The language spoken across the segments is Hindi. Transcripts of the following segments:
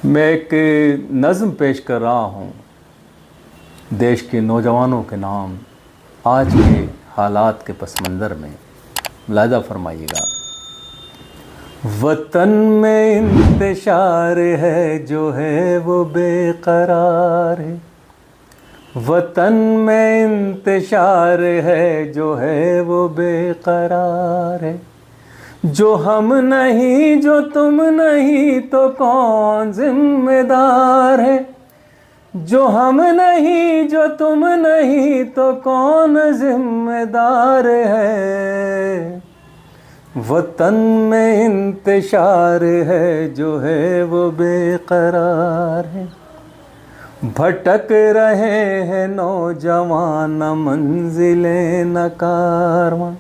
मैं एक नज़्म पेश कर रहा हूँ देश के नौजवानों के नाम आज के हालात के पस मंज़र में। मुलाहिज़ा फरमाइएगा। वतन में इंतशार है जो है वो बेकरार है। वतन में इंतशार है जो है वो बेकरार है। जो हम नहीं जो तुम नहीं तो कौन जिम्मेदार है। जो हम नहीं जो तुम नहीं तो कौन जिम्मेदार है। वतन में इंतशार है जो है वो बेकरार है। भटक रहे हैं नौजवान न मंजिलें न कारवां।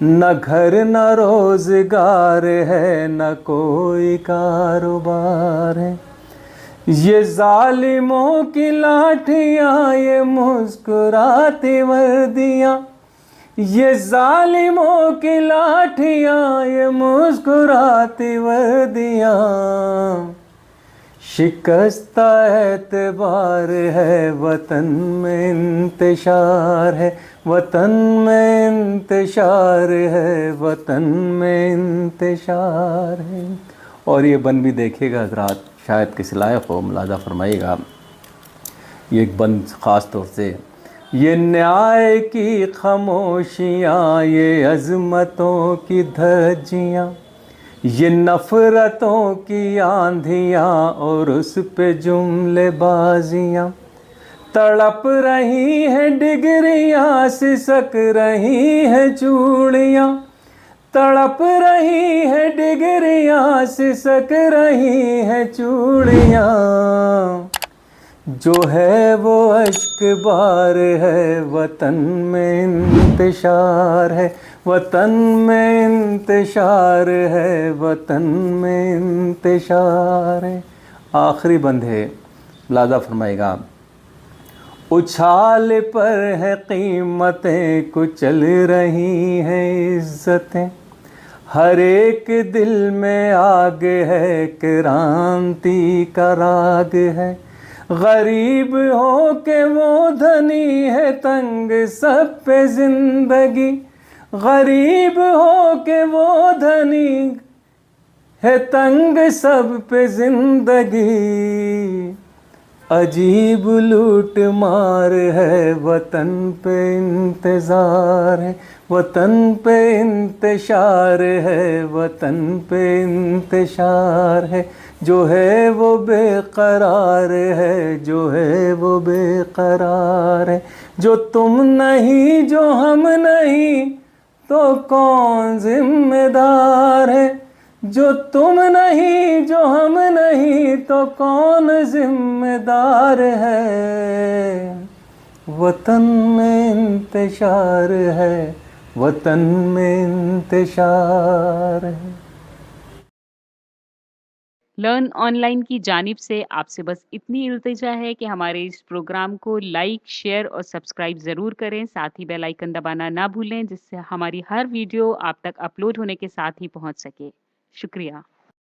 न घर न रोजगार है न कोई कारोबार है। ये जालिमों की लाठियाँ ये मुस्कुराती वर्दियाँ। ये जालिमों की लाठियाँ ये मुस्कुराती वर्दियाँ। शिकस्ता एतबार है वतन में इंतशार है। वतन में इंतशार है वतन में इंतशार है। और ये बंद भी देखिएगा हजरात, शायद किसी लायक हो, मुलाहिज़ा फरमाइएगा। ये एक बंद ख़ास तौर से, ये न्याय की खामोशियाँ ये अज़मतों की धज्जियाँ। ये नफ़रतों की आंधियाँ और उस पे जुमले बाजियाँ। तड़प रही है डिगरियाँ सिसक रही है चूड़ियाँ। तड़प रही है डिगरियाँ सिसक रही है चूड़ियाँ। जो है वो अश्क बार है वतन में इंतशार है। वतन में इंतशार है वतन में इंतशार है। आखिरी बंद है, मुलाहिज़ा फरमाइएगा। उछाल पर है कीमतें कुचल रही हैं इज्जतें। हर एक दिल में आग है क्रांति का राग है। गरीब हो के वो धनी है तंग सब पे जिंदगी। गरीब हो के वो धनी है तंग सब पे जिंदगी। अजीब लूट मार है वतन पे इंतज़ार है। वतन पे इंतशार है वतन पे इंतशार है। जो है वो बेकरार है जो है वो बेकरार है। जो तुम नहीं जो हम नहीं तो कौन जिम्मेदार है। जो तुम नहीं जो हम नहीं तो कौन जिम्मेदार है। वतन में इंतशार है वतन में इंतशार है। लर्न ऑनलाइन की जानिब से आपसे बस इतनी इल्तिजा है कि हमारे इस प्रोग्राम को लाइक, शेयर और सब्सक्राइब ज़रूर करें। साथ ही बेल आइकन दबाना ना भूलें, जिससे हमारी हर वीडियो आप तक अपलोड होने के साथ ही पहुंच सके। शुक्रिया।